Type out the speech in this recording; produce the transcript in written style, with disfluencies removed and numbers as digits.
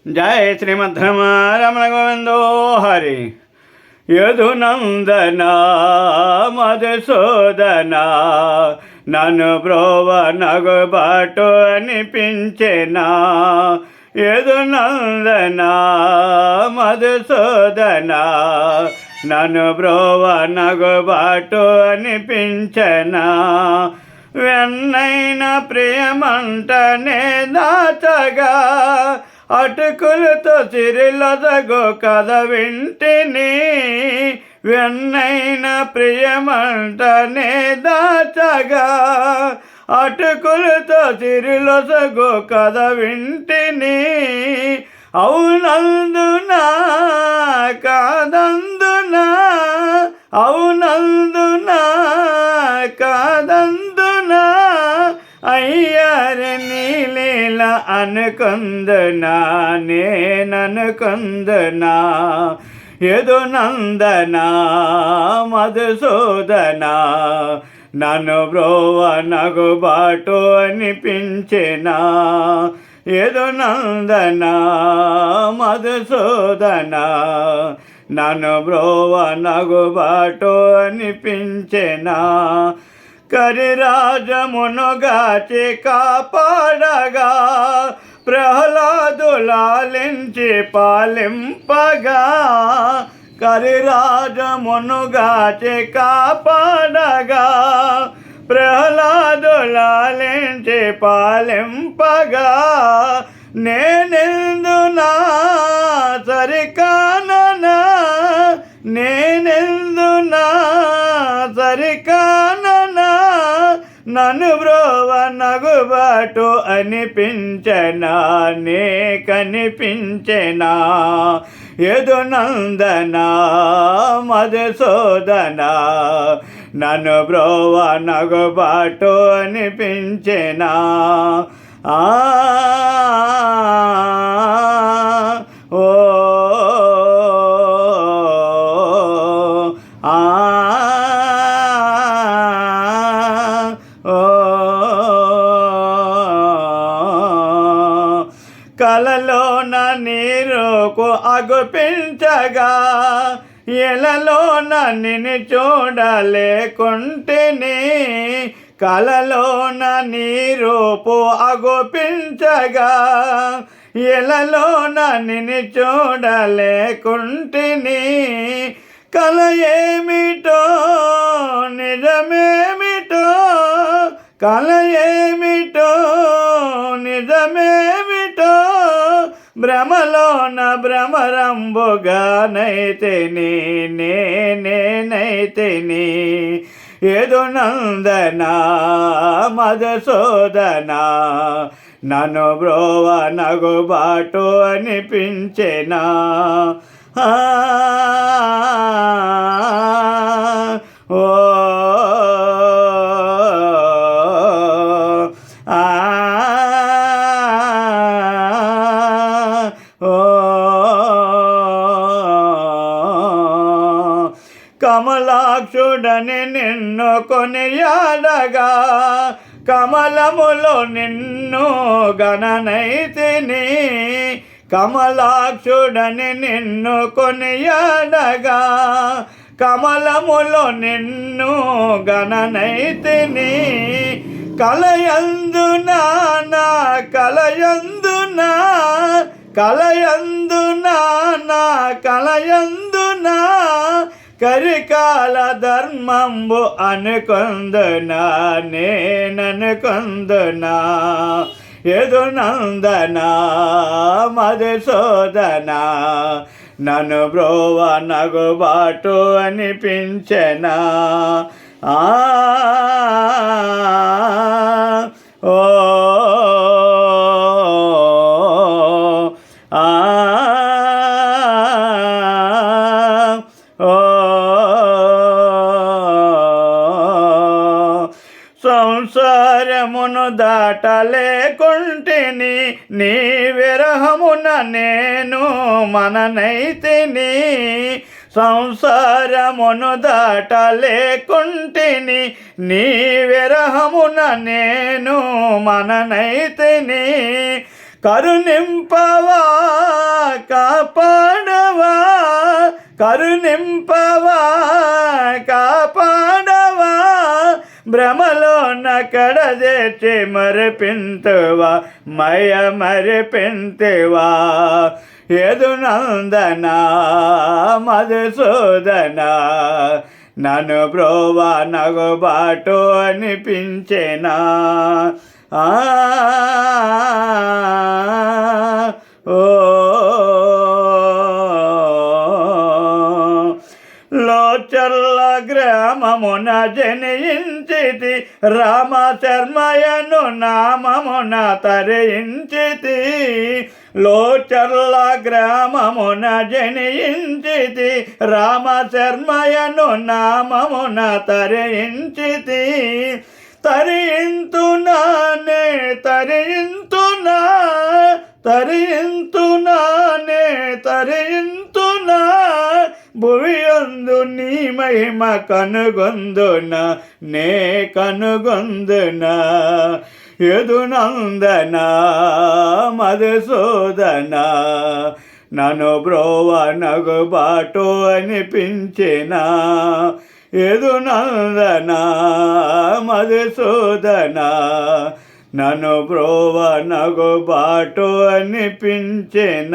జయ శ్రీమద్రమణ గోవిందో హరి. యదునందన మధుసూదన నన్ను బ్రోవ నగుబాటు అనిపించెనా. యదునందన మధుసూదన నన్ను బ్రోవ నగుబాటు అనిపించెనా. వెన్నైన ప్రియమంటనే దాచగా అటుకులతో సిరిలదగో కథ వింటిని. వెన్నైన ప్రియమంటనే దాచగా అటుకులతో సిరిలొసగో కథ వింటిని. అవునందునా కాదందునా, అవునందునా కాదందునా, అయ్యారి నీలీల అనుకొందునా నేననుకొందునా. యదునందన మధుసూదన నన్ను బ్రోవ నగుబాటు అనిపించెనా. యదునందన మధుసూదన నన్ను బ్రోవ నగుబాటు అనిపించెనా. కరిరాజమునుగాచి కాపాడగా ప్రహ్లాదులాలించి పాలింపగా. కరిరాజమునుగాచి కాపాడగా ప్రహ్లాదులాలించి పాలింపగా. నేనెందునా సరికాననా, నేనెందునా సరికాననా, నన్ను బ్రోవ నగుబాటు అనిపించెనా నే కనిపించెనా. యదునందన మధుసూదన నన్ను బ్రోవ నగుబాటు అనిపించెనా. ఓ కలలోన నీరుకు అగుపించగా ఎలలోన నిన్ను చూడలేకుంటిని. కలలోన నీరూపు అగుపించగా ఎలలోన నిన్ను చూడలేకుంటిని. కల ఏమిటో నిజమేమిటో, కల ఏమిటో నిజమేమిటో, భ్రమలోన భ్రమరంబుగానైతిని నేనైతిని. యదునందన మధుసూదన నన్ను బ్రోవ నగుబాటు అనిపించెనా. ఓ కమలాక్షుడని నిన్ను కొనియాడగా కమలములో నిన్ను గణనైతిని. కమలాక్షుడని నిన్ను కొనియాడగా కమలములో నిన్ను గణనైతిని. కలయందునా నా కలయందునా, కలయందునా నా కలయందునా, కరికాల ధర్మంబు అనుకొందునా నేననుకొందునా. యదునందన మధుసూదన నన్ను బ్రోవ నగుబాటు అనిపించెనా. ఓ సంసారమును దాటలేకుంటిని, నీ విరహమున నేను మననైతిని. సంసారమును దాటలేకుంటిని, నీ విరహమున నేను మననైతిని. కరుణింపవా కరుణింపవా కాపాడవా భ్రమలో నకడదేచి మరిపింతువా మయ మరిపింతువా యదునందన మధుసూదన నన్ను బ్రోవా నగుబాటు అనిపించేనా ఓ లోచర్ల గ్రామమున జనించితి రామ శర్మయను నామమున తరించితి లోచర్ల గ్రామమున జనించితి రామ శర్మయను నామమున తరించితి తరింతునానే తరింతునా తరింతునానే తరింతునా భువియందు నీ మహిమ కనుగొందున నే కనుగొందున యదునందన మధుసూదన నన్ను బ్రోవ నగుబాటు అనిపించిన యదునందన మధుసూదన నన్ను బ్రోవ నగుబాటు అనిపించిన